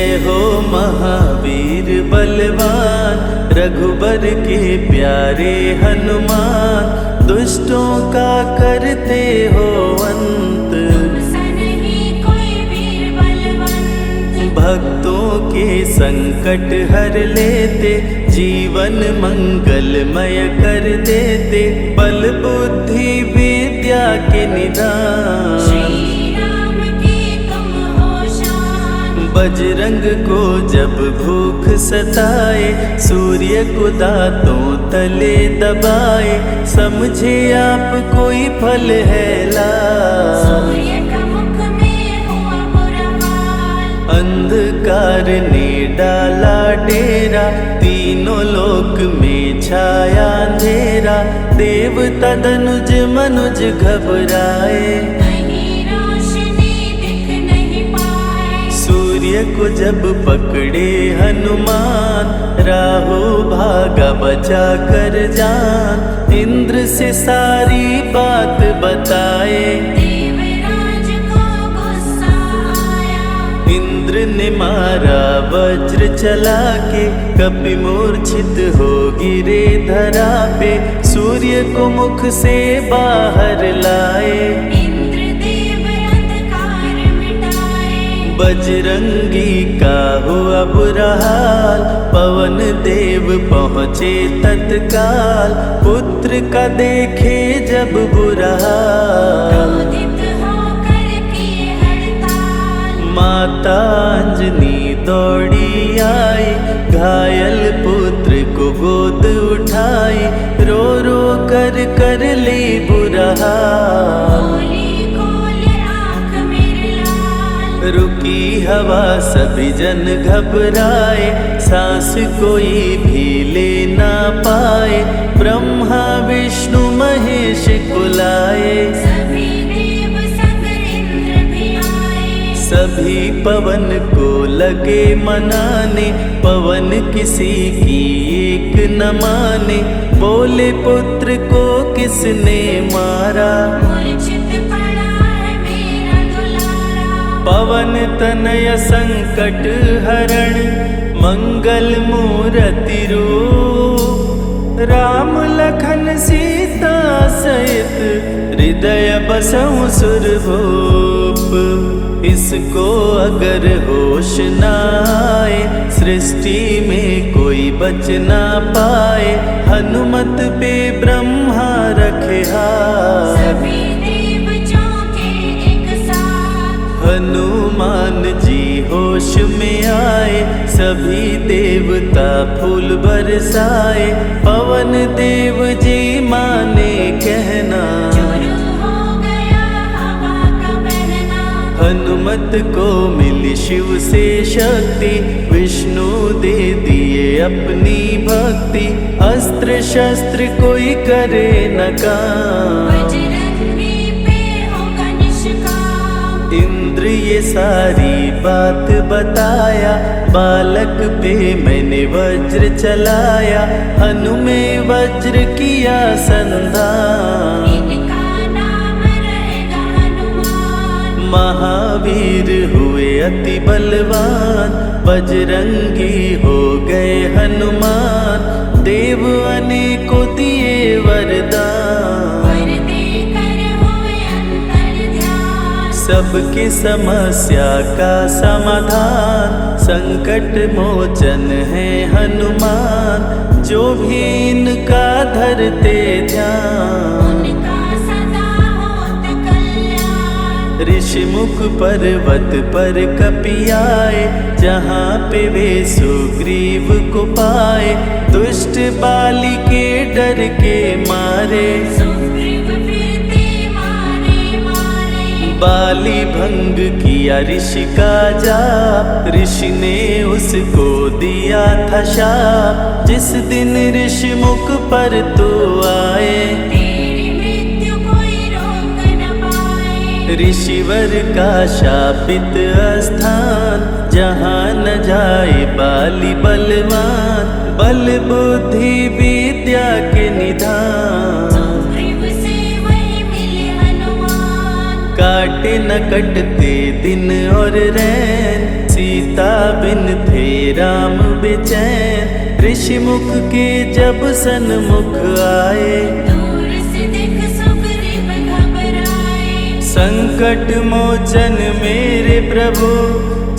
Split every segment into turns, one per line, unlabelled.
जय हो महावीर बलवान, रघुबर के प्यारे हनुमान। दुष्टों का करते हो अंत, भक्तों के संकट हर लेते, जीवन मंगलमय कर देते। बल बुद्धि विद्या के निदान, बजरंग को जब भूख सताए, सूर्य को दांतों तले दबाए। समझे आप कोई फल है लाल, अंधकार ने डाला डेरा, तीनों लोक में छाया अंधेरा। देवता धनुज मनुज घबराए, सूर्य को जब पकड़े हनुमान, राहु भागा बचा कर जान। इंद्र से सारी बात बताए, इंद्र ने मारा वज्र चला के, कपि मूर्छित हो गिरे धरा पे। सूर्य को मुख से बाहर लाए, बजरंगी का हुआ बुरा हाल। पवन देव पहुँचे तत्काल, पुत्र का देखे जब बुरा हाल। माता अंजनी दौड़ी आई, घायल पुत्र को गोद उठाई। रो रो कर ली बुरा हाल, रुकी हवा सभी जन घबराए। सांस कोई भी ले ना पाए, ब्रह्मा विष्णु महेश कुलाए। सभी पवन को लगे मनाने, पवन किसी की एक न माने। बोले पुत्र को किसने मारा, पवन तनय संकट हरण, मंगल मूरति रूप। राम लखन सीता सहित, हृदय बसहु सुरभूप। इसको अगर होश न आए, सृष्टि में कोई बच ना पाए। हनुमत पे ब्रह्मा रखे हाथ, हनुमान जी होश में आए। सभी देवता फूल बरसाए, पवन देव जी माने कहना। हनुमत को मिली शिव से शक्ति, विष्णु दे दिए अपनी भक्ति। अस्त्र शस्त्र कोई करे न काम, इंद्र ये सारी बात बताया। बालक पे मैंने वज्र चलाया, हनु में वज्र किया संधान। महावीर हुए अति बलवान, बजरंगी हो गए हनुमान। देव अनेकों दिए वरदान, सबकी समस्या का समाधान। संकट मोचन है हनुमान, जो भी इनका धरते ध्यान। ऋषि मुख पर्वत पर कपि आए, जहाँ पे वे सुग्रीव को पाए। दुष्ट बाली के डर के मारे, बाली भंग किया ऋषि का जाप। ऋषि ने उसको दिया था शाप, जिस दिन ऋषि मुख पर तू आए। ऋषिवर का शापित स्थान, जहाँ न जाए बाली बलवान। बल बुद्धि विद्या के निधान, काटे न कटते दिन और रैन, सीता बिन थे राम बेचैन। ऋषि मुख के जब सन्मुख आए,
दूर से देख सुग्रीव घबराए।
संकट मोचन मेरे प्रभु,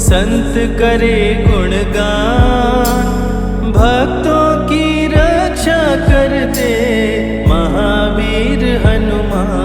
संत करे गुणगान। भक्तों की रक्षा करते महावीर हनुमान।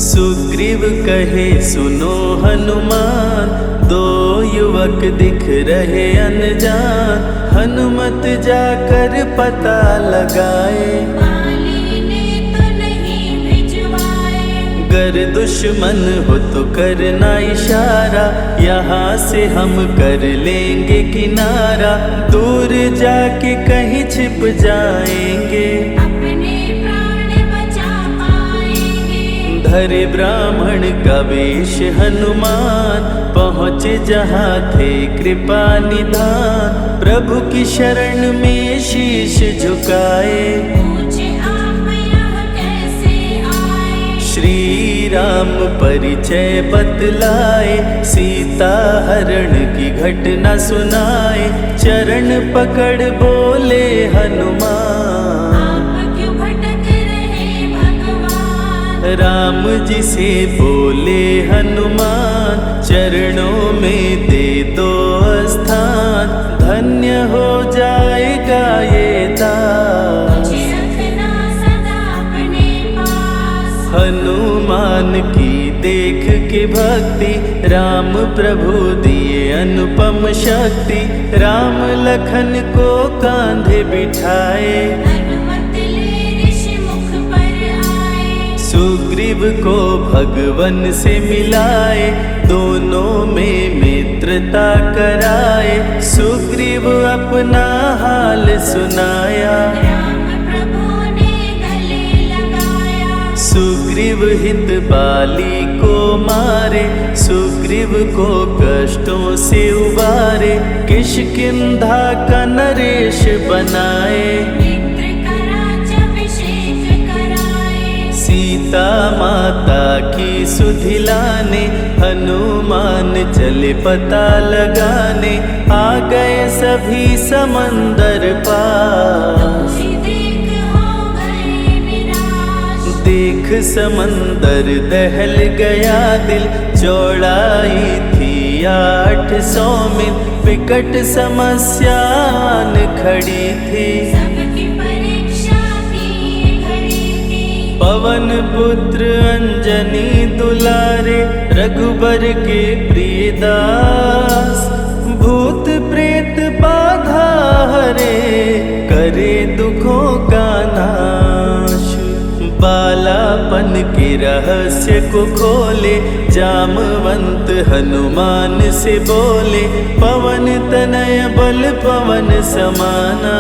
सुग्रीव कहे सुनो हनुमान, दो युवक दिख रहे अनजान। हनुमत जाकर पता लगाए,
वाली ने तो नहीं भिजवाए।
गर दुश्मन हो तो करना इशारा, यहाँ से हम कर लेंगे किनारा। दूर जाके कहीं छिप जाएंगे,
अपने प्राण बचा पाएंगे।
धरे ब्राह्मण का वेश हनुमान, पहुँचे जहाँ थे कृपा निधान। प्रभु की शरण में शीश झुकाए,
पूछे आप यहाँ कैसे आए।
श्री राम परिचय बतलाए, सीता हरण की घटना सुनाए। चरण पकड़ बोले हनुमान,
आप क्यों भटक रहे भगवान।
राम जी से बोले हनुमान, चरणों में दे दो स्थान। धन्य हो जाएगा ये दास,
मुझे रखना सदा अपने पास।
हनुमान की देख के भक्ति, राम प्रभु दिए अनुपम शक्ति। राम लखन को कांधे बिठाए,
हनुमत ले ऋषि मुख पर आए।
सुग्रीव को भगवन से मिलाए, दोनों में मित्रता कराए। सुग्रीव अपना हाल सुनाया,
राम प्रभु ने गले लगाया।
सुग्रीव हित बाली को मारे, सुग्रीव को कष्टों से उबारे। किष्किंधा का नरेश बनाए,
मित्र का राज्याभिषेक कराए।
सीता माता की सुधि लाने, हनुमान चले पता लगाने। आ गए सभी समंदर पार,
उसी देख हो गए निराश।
देख समंदर दहल गया दिल। चौड़ाई थी 800 मील, विकट समस्यान खड़ी थी।
सबकी परीक्षा की घड़ी थी।
पवन पुत्र अंजनी दुलारे, रघुबर के प्रिय दास। भूत प्रेत बाधा हरे, करे दुखों का नाश। बालापन के रहस्य को खोले, जामवंत हनुमान से बोले। पवन तनय बल पवन समाना,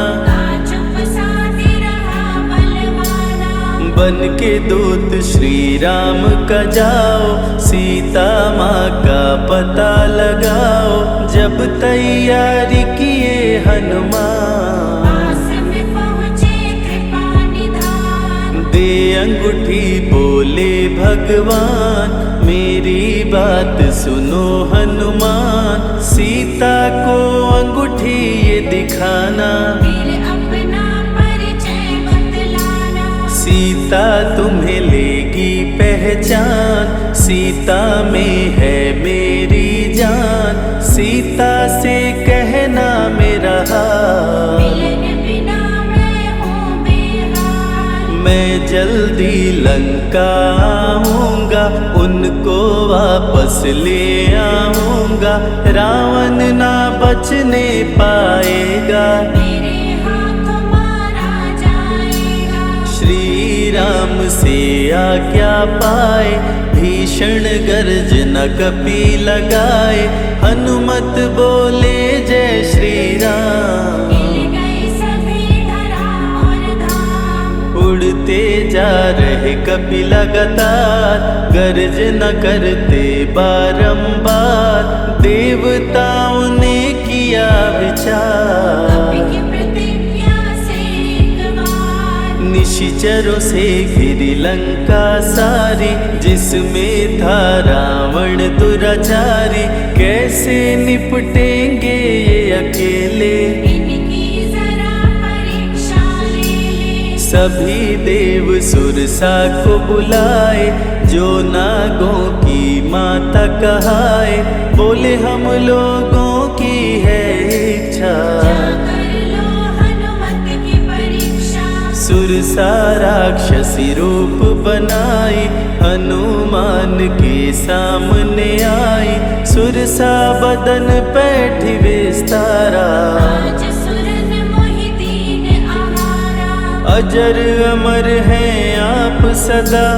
चुप साधे रहा बलवाना।
बन के दूत श्री राम का जाओ, सीता माँ का पता लगाओ। जब तैयारी किए हनुमान,
पास में पहुँचे कृपा निधान।
दे अंगूठी बोले भगवान, मेरी बात सुनो हनुमान। सीता को अंगूठी ये दिखाना,
फिर अपना परिचय बतलाना।
सीता तुम्हें लेगी पहचान। सीता में है मेरी जान, सीता से कहना मेरा हाल।
मिलन बिना मैं हूँ बेहाल।
मैं जल्दी लंका आऊँगा, उनको वापस ले आऊँगा। रावण ना बचने पाएगा,
मेरे हाथों मारा जाएगा।
श्री राम से आज्ञा पाए, भीषण गर्जना कपि लगाए। हनुमत बोले जय श्री राम,
हिल गए सभी धरा और धाम।
उड़ते जा रहे कपि लगातार, गर्जना करते बारंबार। देवताओं ने किया विचार,
की प्रतिज्ञा से एक बार।
निशिचरों से घिरी लंका सारी, जिसमें था रावण दुराचारी। कैसे निपटेंगे ये अकेले,
इनकी जरा परीक्षा ले ले।
सभी देव सुरसा को बुलाए, जो नागों की माता कहाए। बोले हम लोगों की है इच्छा,
जाकर लो हनुमत की परीक्षा।
सुरसा राक्षसी रूप बनाई, हनुमान के सामने आई। सुरसा बदन पैठी विस्तारा,
आज सुरन मोहि दीन आहारा।
अजर अमर हैं आप सदा,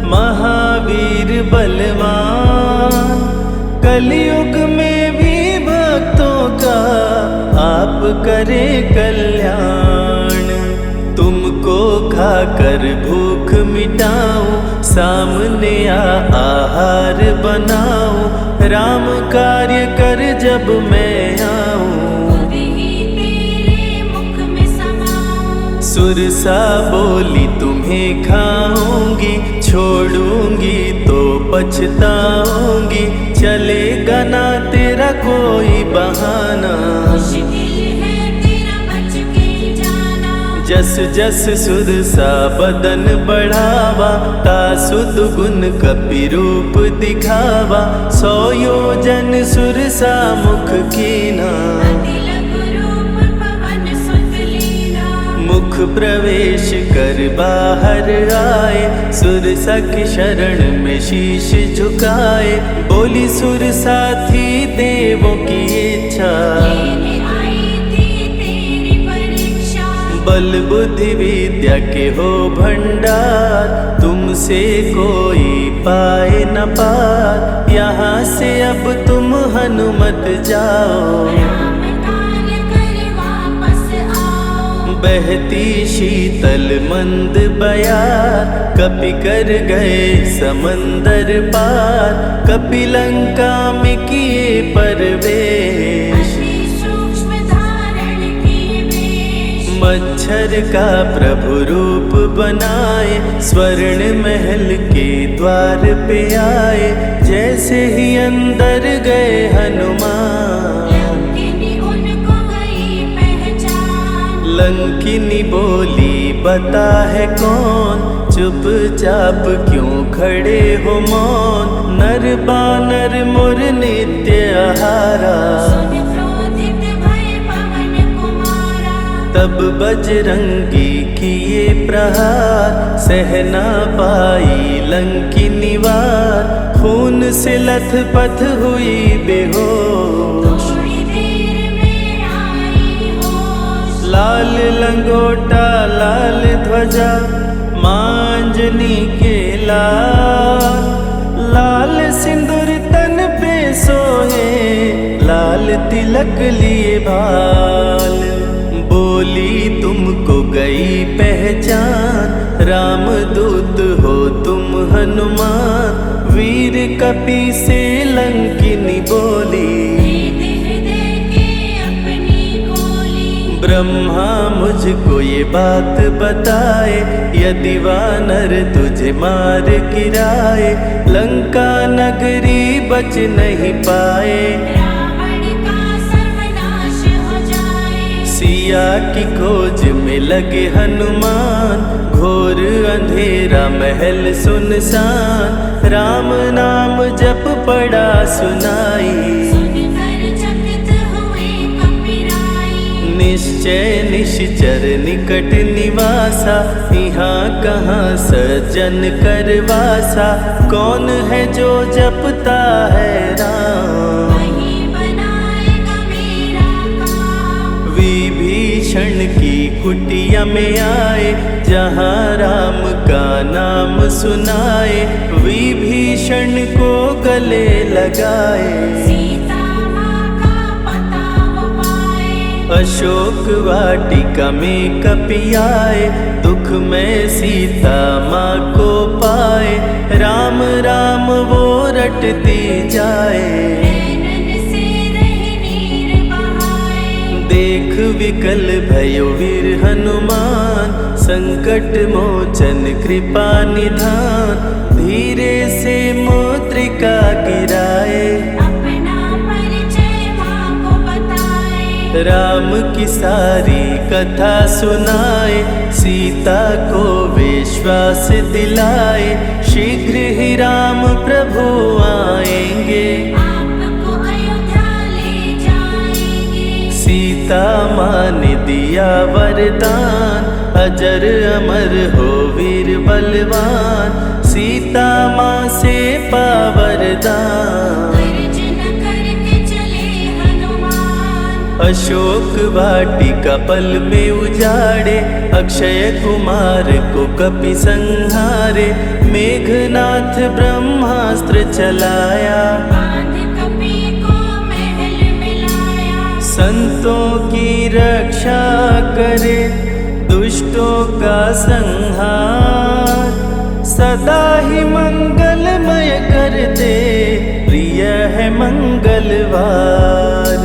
महावीर बलवान। कलयुग में भी भक्तों का आप करें कल्याण। तुमको खाकर भूख मिटाऊं, सामने आहार बनाऊं। राम कार्य कर जब मैं आऊं,
खुद ही तेरे मुख में समाऊं।
सुरसा बोली तुम्हें खाऊंगी, छोड़ूंगी तो पछताऊंगी। चलेगा ना तेरा कोई बहाना,
मुश्किल है तेरा बच के जाना।
जस जस सुरसा बदन बढ़ावा, तासुद गुण कपि रूप दिखावा। 100 योजन सुरसा मुख कीना,
तिलक रूप पवन सुत लीना।
मुख प्रवेश कर बाहर आए, सुरसा की शरण में शीश झुकाए। बोली सुरसा थी देवों की इच्छा,
लेने आई थी तेरी परीक्षा।
बल बुद्धि विद्या के हो भंडार, तुमसे कोई पाए न पार। यहाँ से अब तुम हनुमत जाओ,
राम कार्य कर वापस आओ।
बहती शीतल मंद बयार, कपि कर गए समंदर पार। कपि लंका में किए परवेश,
अति सूक्ष्म धारण किए वेश।
मच्छर का प्रभु रूप बनाए, स्वर्ण महल के द्वार पे आए। जैसे ही अंदर गए हनुमान,
लंकिनी उनको गई पहचान।
लंकिनी बोली बता है कौन, चुपचाप क्यों खड़े हो मौन। नर बानर मोर नित्य आहारा,
सुन क्रोधित भय पवन कुमारा।
तब बजरंगी किए प्रहार, सहना पाई लंकिनी वार। खून से लथपथ हुई बेहोश,
थोड़ी देर में आई होश।
लाल लंगोटा लाल ध्वजा, मांजनी के लाल। लाल सिंदूर तन पे सोहे, लाल तिलक लिए बाल। बोली तुमको गई पहचान, रामदूत हो तुम हनुमान। वीर कपि से लंकिनी बोली,
हृदय के अपनी खोली।
ब्रह्मा मुझको ये बात बताए, यदि वानर तुझे मार गिराए। लंका नगरी बच नहीं पाए,
रावण का सर्वनाश हो जाए।
सिया की खोज में लगे हनुमान। घोर अंधेरा महल सुनसान, राम नाम जप पड़ा सुनाई।
सुनकर चकित हुए कपिराई।
निश्चय निश्चर निकट निवासा, यहाँ कहाँ सज्जन करवासा। कौन है जो जपता है राम,
वही बनाएगा मेरा काम।
विभीषण की कुटिया में आए, जहाँ राम का नाम सुनाए। विभीषण को गले लगाए,
सीता माँ का पता वो पाए।
अशोक वाटिका में कपि आए, दुख में सीता माँ को पाए। राम राम वो रटती जाए,
नैनन से रहे नीर बहाए।
देख विकल भयो वीर हनुमान, संकट मोचन कृपा निधान। धीरे से मुद्रिका गिराए,
अपना परिचय माँ को बताए।
राम की सारी कथा सुनाए, सीता को विश्वास दिलाए। शीघ्र ही राम प्रभु आएंगे,
आपको अयोध्या ले जाएंगे।
सीता माँ ने दिया वरदान, अजर अमर हो वीर बलवान। सीता माँ से पा वरदान,
गर्जन करके चले हनुमान।
अशोक वाटिका पल में उजाड़े, अक्षय कुमार को कपि संहारे। मेघनाथ ब्रह्मास्त्र चलाया,
बांध कपि को महल मिलाया।
संतों की रक्षा करे, दुष्टों का संहार। सदा ही मंगलमय करते, प्रिय है मंगलवार।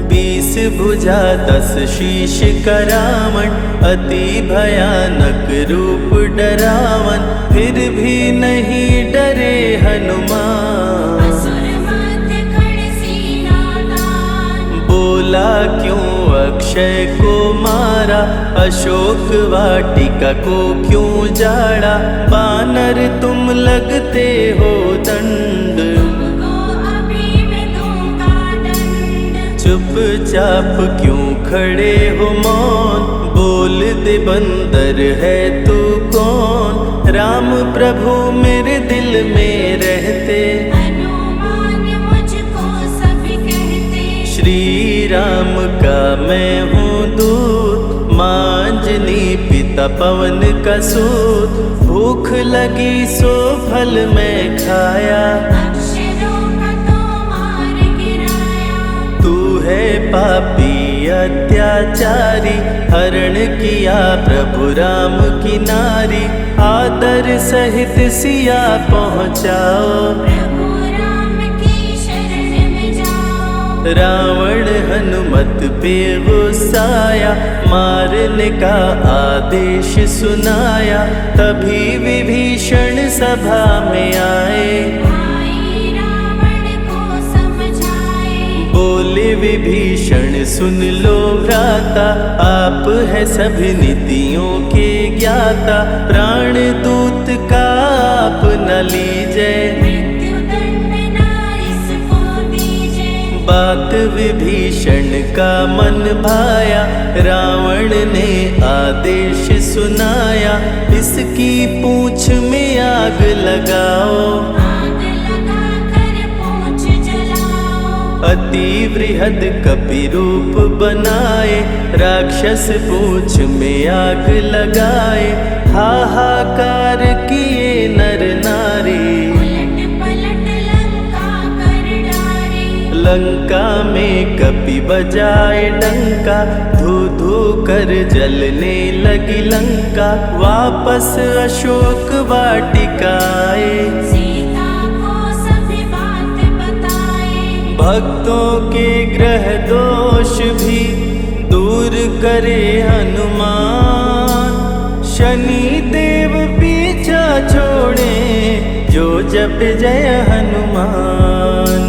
20 भुजा 10 शीश करावन, अति भयानक रूप डरावन। फिर भी नहीं डरे हनुमान,
असुर माथे खड़े सीना तान।
बोला क्यों अक्षय को मारा, अशोक वाटिका को क्यों जाड़ा। बानर तुम लगते हो दंड,
तुमको अभी मैं दूंगा दंड।
चुपचाप क्यों खड़े हो मौन, बोल दे बंदर है तू कौन। राम प्रभु मेरे दिल में रहते,
हनुमान मुझको सभी कहते।
श्री राम का मैं हूँ दूत, माँ अंजनी पिता पवन का सूत। भूख लगी सो फल मैं खाया,
अक्षरों का तो मार गिराया।
तू है पापी अत्याचारी, हरण किया प्रभु राम की नारी। आदर सहित सिया पहुँचाओ,
प्रभु राम की शरण में जाओ।
रावण हनुमत पे गुस्साया, मारने का आदेश सुनाया। तभी विभीषण सभा में आए,
भाई रावण को समझाए।
बोले विभीषण सुन लो भ्राता, आप है सभी नीतियों के ज्ञाता। प्राण दूत का आप न लीजिए,
मृत्यु दंड ना इसको दीजिए।
बात विभीषण का मन भाया, रावण ने आदेश सुनाया। इसकी पूंछ में आग लगाओ,
आग लगा कर पूंछ जलाओ।
अति बृहद कपि रूप बनाए, राक्षस पूंछ में आग लगाए। हाहाकार किए नर नारी,
उलट पलट लंका कर डारे।
लंका में कपि बजाए डंका, धू धू कर जलने लगी लंका। वापस अशोक वाटिका आए,
सीता को सभी बात बताए।
भक्तों के ग्रह दोष भी दूर करे हनुमान। शनि देव पीछा छोड़े, जो जप जय हनुमान।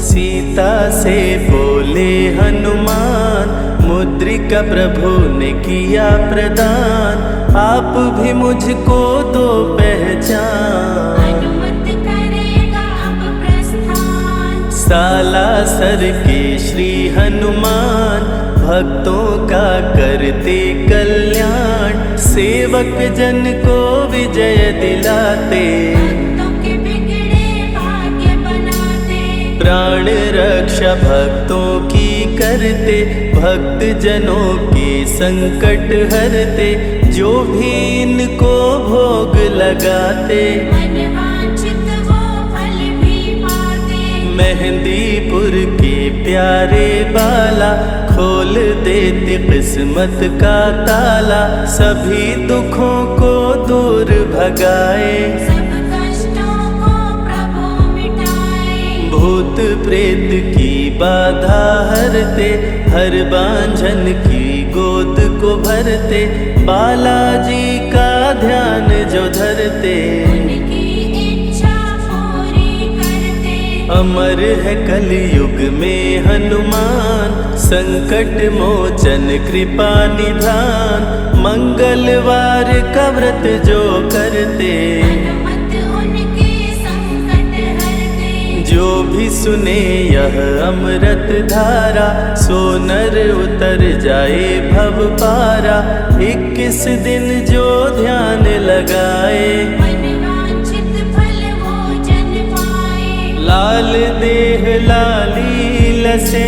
सीता से बोले हनुमान, मुद्रिका प्रभु ने किया प्रदान। आप भी मुझको दो पहचान,
अनुमत करेगा अब प्रस्थान।
सालासर के श्री हनुमान, भक्तों का करते कल्याण। सेवक जन को विजय दिलाते,
भक्तों के बिगड़े भाग्य बनाते।
प्राण रक्षा भक्तों की करते, भक्त जनों के संकट हरते। जो भी इनको भोग लगाते,
मनवांछित वो फल भी पाते।
मेहंदीपुर के प्यारे बाला, खोल देते किस्मत का ताला। सभी दुखों को दूर भगाए,
सब कष्टों को प्रभु मिटाए।
भूत प्रेत की बाधा हरते, हर बांझन की गोद को भरते, बालाजी का ध्यान जो धरते,
उनकी इच्छा पूरी करते।
अमर है कलयुग में हनुमान, संकट मोचन कृपा निधान, मंगलवार का व्रत जो करते,
हनुमत उनके संकट हरते।
जो भी सुने यह अमृत धारा, सो नर उतर जाए भव पारा। 21 दिन जो ध्यान लगाए,
मनवांछित फल वो जन पाए।
लाल देह लाली लसे,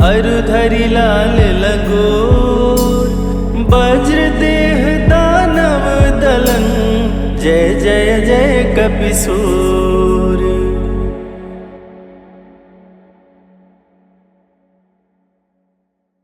अरुधरि लाल लंगोर, वज्र देह दानव दलन, जय जय जय कपिसूर।